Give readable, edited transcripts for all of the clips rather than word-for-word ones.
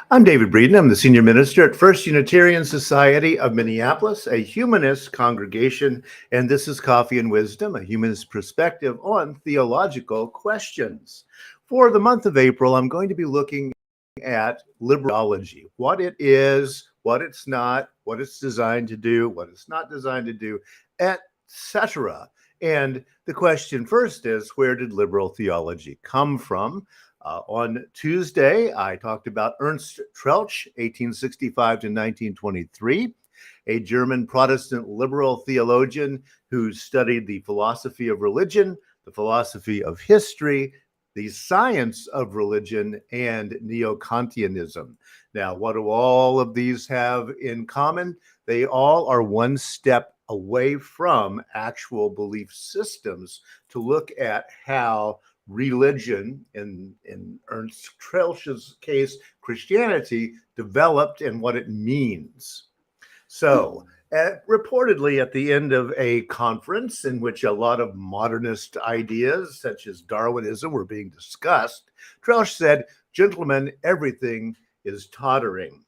I'm David Breeden. I'm the senior minister at First Unitarian Society of Minneapolis, a humanist congregation, and this is Coffee and Wisdom, a humanist perspective on theological questions. For the month of April, I'm going to be looking at liberology, what it is, what it's not, what it's designed to do, what it's not designed to do, etc. And the question first is, where did liberal theology come from? On Tuesday, I talked about Ernst Troeltsch, 1865 to 1923, a German Protestant liberal theologian who studied the philosophy of religion, the philosophy of history, the science of religion, and neo-Kantianism. Now, what do all of these have in common? They all are one step away from actual belief systems to look at how religion, in Ernst Troeltsch's case, Christianity, developed and what it means. So, reportedly at the end of a conference in which a lot of modernist ideas, such as Darwinism, were being discussed, Troeltsch said, "Gentlemen, everything is tottering,"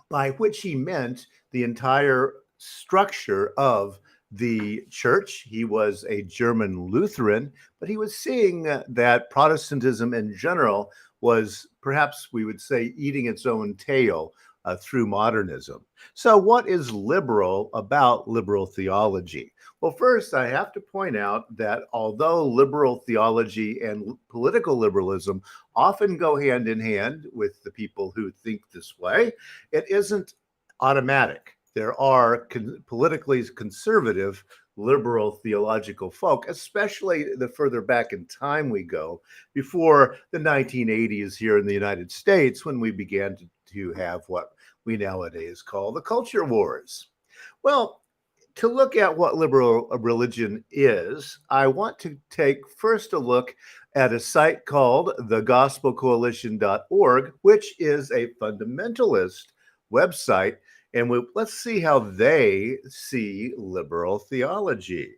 by which he meant the entire structure of the church. He was a German Lutheran, but he was seeing that Protestantism in general was, perhaps we would say, eating its own tail through modernism. So what is liberal about liberal theology? Well, first, I have to point out that although liberal theology and political liberalism often go hand in hand with the people who think this way, it isn't automatic. There are politically conservative liberal theological folk, especially the further back in time we go, before the 1980s here in the United States, when we began to have what we nowadays call the culture wars. Well, to look at what liberal religion is, I want to take first a look at a site called thegospelcoalition.org, which is a fundamentalist website. And let's see how they see liberal theology.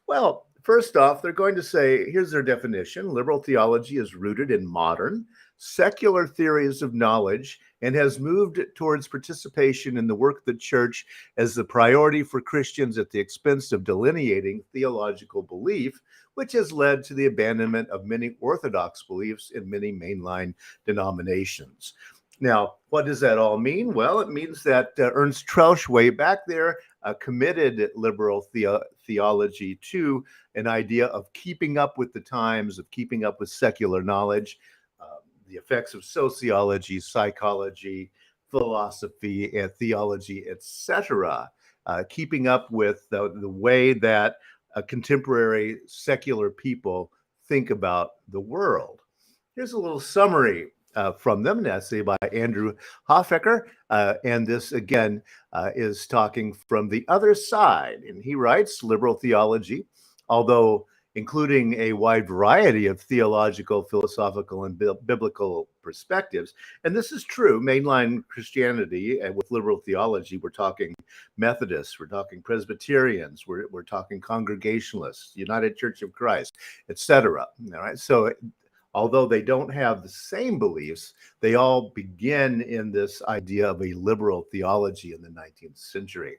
Well, first off, they're going to say, here's their definition: liberal theology is rooted in modern, secular theories of knowledge and has moved towards participation in the work of the church as the priority for Christians at the expense of delineating theological belief, which has led to the abandonment of many orthodox beliefs in many mainline denominations. Now, what does that all mean? Well, it means that Ernst Troeltsch, way back there, committed liberal theology to an idea of keeping up with the times, of keeping up with secular knowledge, the effects of sociology, psychology, philosophy, and theology, etc., keeping up with the way that contemporary secular people think about the world. Here's a little summary from them, an essay by Andrew Hofecker. And this, again, is talking from the other side. And he writes, liberal theology, although including a wide variety of theological, philosophical, and biblical perspectives. And this is true. Mainline Christianity and with liberal theology, we're talking Methodists, we're talking Presbyterians, we're talking Congregationalists, United Church of Christ, etc. All right. So although they don't have the same beliefs, they all begin in this idea of a liberal theology in the 19th century.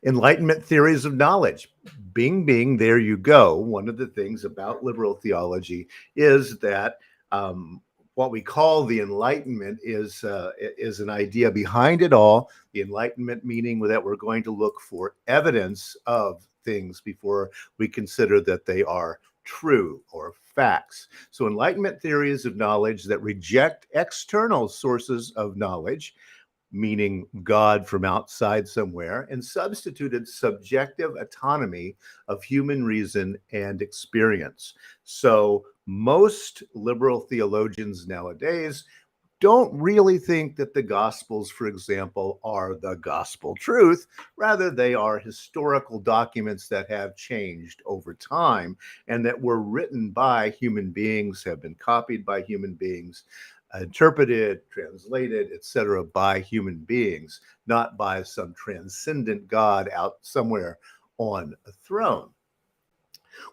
Enlightenment theories of knowledge. Bing, bing, there you go. One of the things about liberal theology is that what we call the Enlightenment is an idea behind it all. The Enlightenment meaning that we're going to look for evidence of things before we consider that they are true or facts. So Enlightenment theories of knowledge that reject external sources of knowledge, meaning God from outside somewhere, and substituted subjective autonomy of human reason and experience. So most liberal theologians nowadays don't really think that the Gospels, for example, are the gospel truth. Rather, they are historical documents that have changed over time and that were written by human beings, have been copied by human beings, interpreted, translated, etc., by human beings, not by some transcendent God out somewhere on a throne.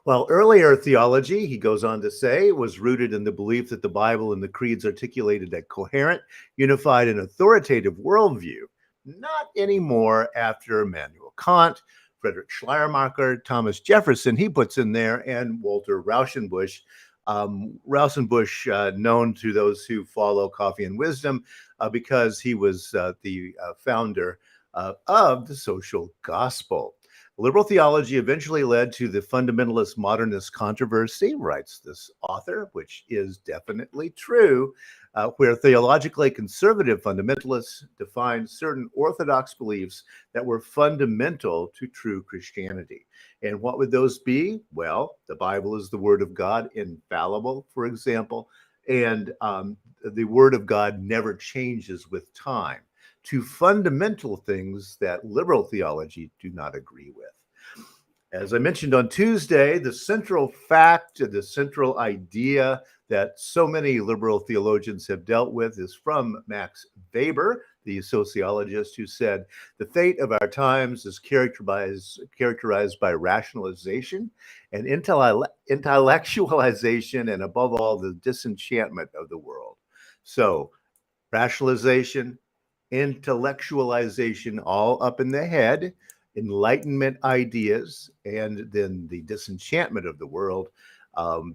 While earlier theology, he goes on to say, was rooted in the belief that the Bible and the creeds articulated a coherent, unified, and authoritative worldview. Not anymore after Immanuel Kant, Friedrich Schleiermacher, Thomas Jefferson, he puts in there, and Walter Rauschenbusch. Rauschenbusch, known to those who follow Coffee and Wisdom, because he was the founder of the social gospel. Liberal theology eventually led to the fundamentalist modernist controversy, writes this author, which is definitely true, where theologically conservative fundamentalists defined certain orthodox beliefs that were fundamental to true Christianity. And what would those be? Well, the Bible is the Word of God, infallible, for example, and the Word of God never changes with time. Two fundamental things that liberal theology do not agree with. As I mentioned on Tuesday, the central fact, the central idea that so many liberal theologians have dealt with is from Max Weber, the sociologist, who said, the fate of our times is characterized by rationalization and intellectualization, and above all, the disenchantment of the world. So, rationalization, intellectualization, all up in the head, enlightenment ideas, and then the disenchantment of the world.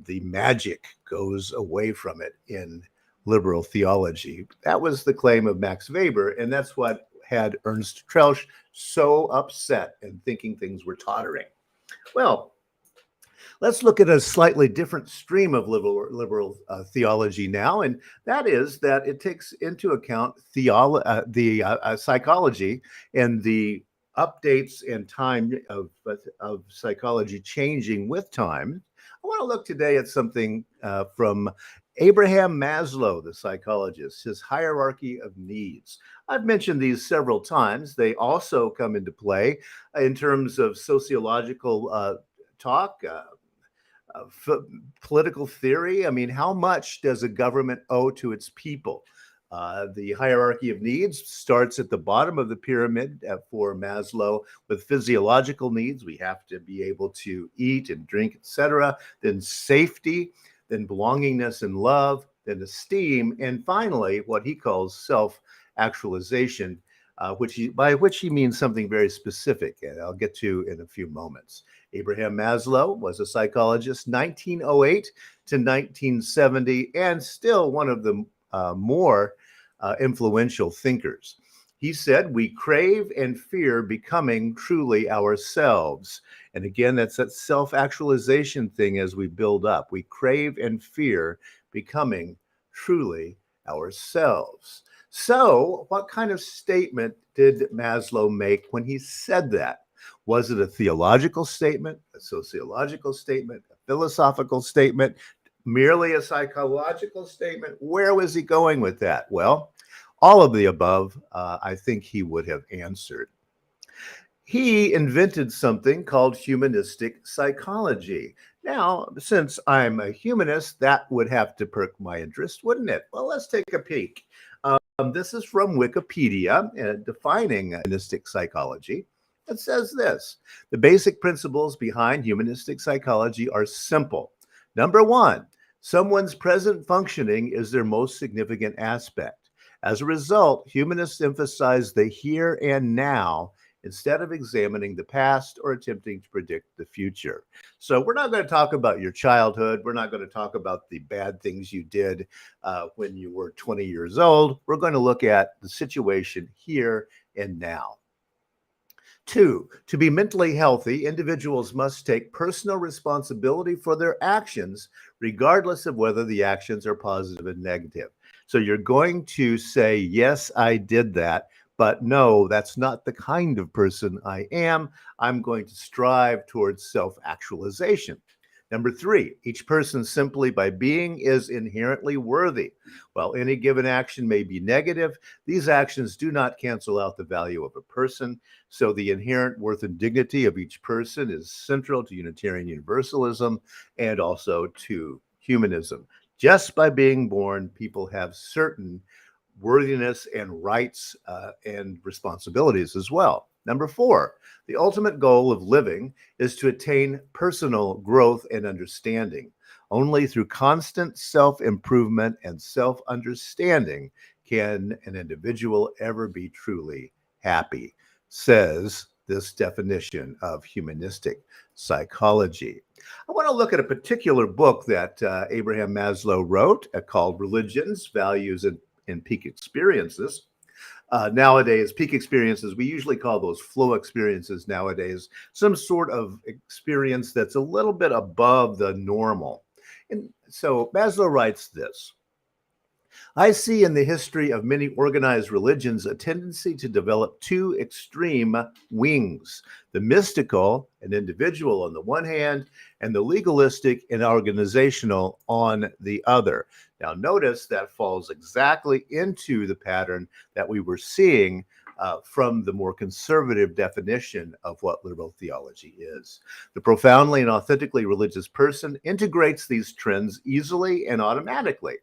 The magic goes away from it in liberal theology. That was the claim of Max Weber, and that's what had Ernst Troeltsch so upset and thinking things were tottering. Well, let's look at a slightly different stream of liberal theology now, and that is that it takes into account psychology and the updates and time of psychology changing with time. I want to look today at something from Abraham Maslow, the psychologist, his hierarchy of needs. I've mentioned these several times. They also come into play in terms of sociological talk, political theory. I mean, how much does a government owe to its people? The hierarchy of needs starts at the bottom of the pyramid for Maslow with physiological needs. We have to be able to eat and drink, etc. Then safety, then belongingness and love, then esteem, and finally, what he calls self-actualization, by which he means something very specific, and I'll get to in a few moments. Abraham Maslow was a psychologist, 1908 to 1970, and still one of the more influential thinkers. He said, we crave and fear becoming truly ourselves. And again, that's that self-actualization thing as we build up. We crave and fear becoming truly ourselves. So, what kind of statement did Maslow make when he said that? Was it a theological statement, a sociological statement, a philosophical statement, merely a psychological statement? Where was he going with that? Well, all of the above, I think he would have answered. He invented something called humanistic psychology. Now, since I'm a humanist, that would have to perk my interest, wouldn't it? Well, let's take a peek. This is from Wikipedia, defining humanistic psychology. It says this: the basic principles behind humanistic psychology are simple. Number one, someone's present functioning is their most significant aspect. As a result, humanists emphasize the here and now instead of examining the past or attempting to predict the future. So we're not going to talk about your childhood. We're not going to talk about the bad things you did when you were 20 years old. We're going to look at the situation here and now. Two, to be mentally healthy, individuals must take personal responsibility for their actions, regardless of whether the actions are positive and negative. So you're going to say, yes, I did that, but no, that's not the kind of person I am. I'm going to strive towards self-actualization. Number three, each person simply by being is inherently worthy. While any given action may be negative, these actions do not cancel out the value of a person. So the inherent worth and dignity of each person is central to Unitarian Universalism and also to humanism. Just by being born, people have certain worthiness and rights and responsibilities as well. Number 4, the ultimate goal of living is to attain personal growth and understanding. Only through constant self improvement and self understanding can an individual ever be truly happy, says this definition of humanistic psychology. I want to look at a particular book that Abraham Maslow wrote called Religions, Values, and Peak Experiences. Nowadays, peak experiences, we usually call those flow experiences nowadays, some sort of experience that's a little bit above the normal. And so Maslow writes this: I see in the history of many organized religions a tendency to develop two extreme wings: the mystical and individual on the one hand, and the legalistic and organizational on the other. Now, notice that falls exactly into the pattern that we were seeing from the more conservative definition of what liberal theology is. The profoundly and authentically religious person integrates these trends easily and automatically.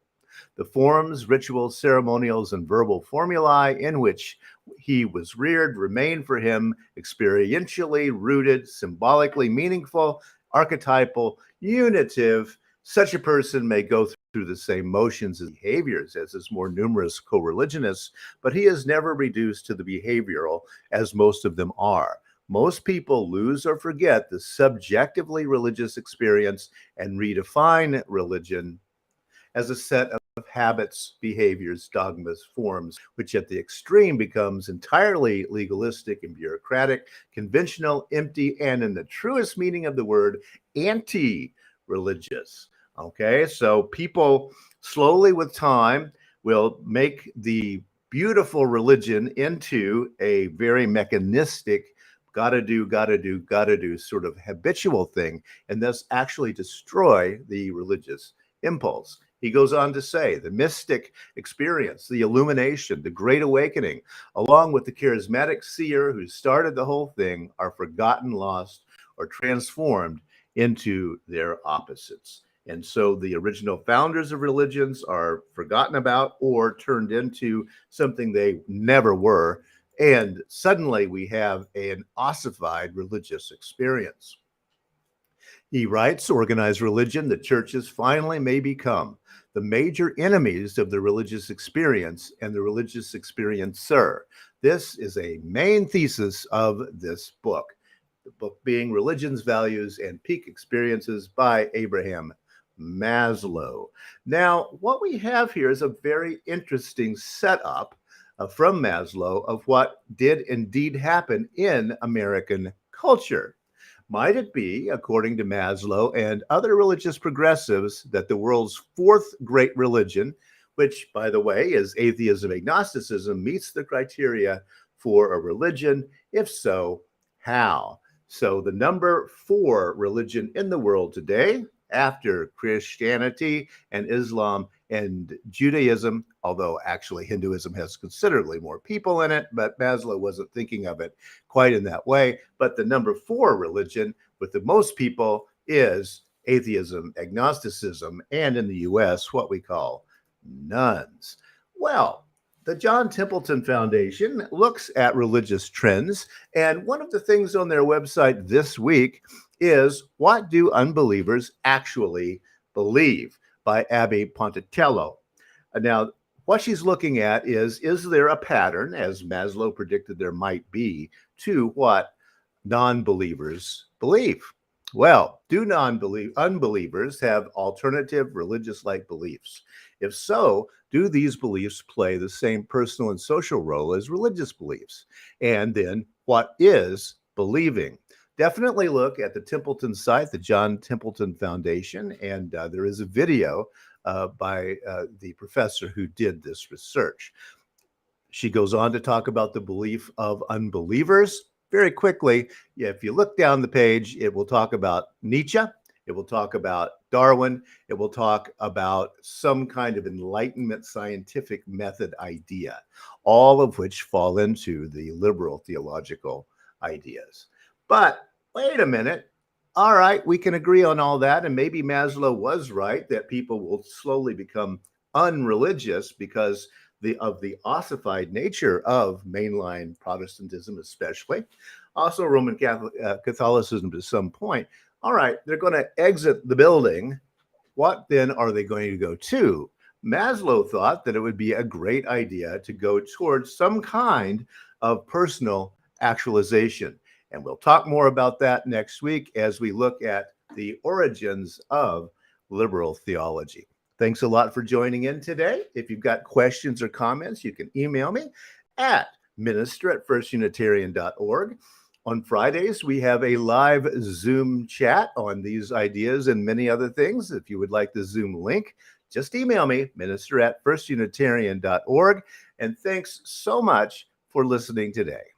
The forms, rituals, ceremonials, and verbal formulae in which he was reared remain for him experientially rooted, symbolically meaningful, archetypal, unitive. Such a person may go through the same motions and behaviors as his more numerous co-religionists, but he is never reduced to the behavioral as most of them are. Most people lose or forget the subjectively religious experience and redefine religion as a set of habits, behaviors, dogmas, forms, which at the extreme becomes entirely legalistic and bureaucratic, conventional, empty, and in the truest meaning of the word, anti-religious. Okay, so people slowly with time will make the beautiful religion into a very mechanistic, gotta do sort of habitual thing, and thus actually destroy the religious impulse. He goes on to say the mystic experience, the illumination, the great awakening, along with the charismatic seer who started the whole thing, are forgotten, lost, or transformed into their opposites. And so the original founders of religions are forgotten about or turned into something they never were. And suddenly we have an ossified religious experience. He writes, organized religion, the churches finally may become the major enemies of the religious experience and the religious experiencer. This is a main thesis of this book, the book being Religions, Values, and Peak Experiences by Abraham Maslow. Now, what we have here is a very interesting setup from Maslow of what did indeed happen in American culture. Might it be, according to Maslow and other religious progressives, that the world's fourth great religion, which, by the way, is atheism agnosticism, meets the criteria for a religion? If so, how? So, the number 4 religion in the world today, after Christianity and Islam and Judaism, although actually Hinduism has considerably more people in it, but Maslow wasn't thinking of it quite in that way. But the number 4 religion with the most people is atheism, agnosticism, and in the US, what we call nuns. Well, the John Templeton Foundation looks at religious trends, and one of the things on their website this week is What Do Unbelievers Actually Believe by Abby Ponticello. Now, what she's looking at is there a pattern, as Maslow predicted there might be, to what non-believers believe? Well, do unbelievers have alternative religious-like beliefs? If so, do these beliefs play the same personal and social role as religious beliefs? And then what is believing? Definitely look at the Templeton site, the John Templeton Foundation, and there is a video by the professor who did this research. She goes on to talk about the belief of unbelievers. Very quickly, if you look down the page, it will talk about Nietzsche, it will talk about Darwin, it will talk about some kind of Enlightenment scientific method idea, all of which fall into the liberal theological ideas. But wait a minute. All right, we can agree on all that. And maybe Maslow was right that people will slowly become unreligious because the ossified nature of mainline Protestantism, especially, also Roman Catholicism to some point. All right, they're going to exit the building. What then are they going to go to? Maslow thought that it would be a great idea to go towards some kind of personal actualization. And we'll talk more about that next week as we look at the origins of liberal theology. Thanks a lot for joining in today. If you've got questions or comments, you can email me at minister@firstunitarian.org. On Fridays, we have a live Zoom chat on these ideas and many other things. If you would like the Zoom link, just email me, minister@firstunitarian.org. And thanks so much for listening today.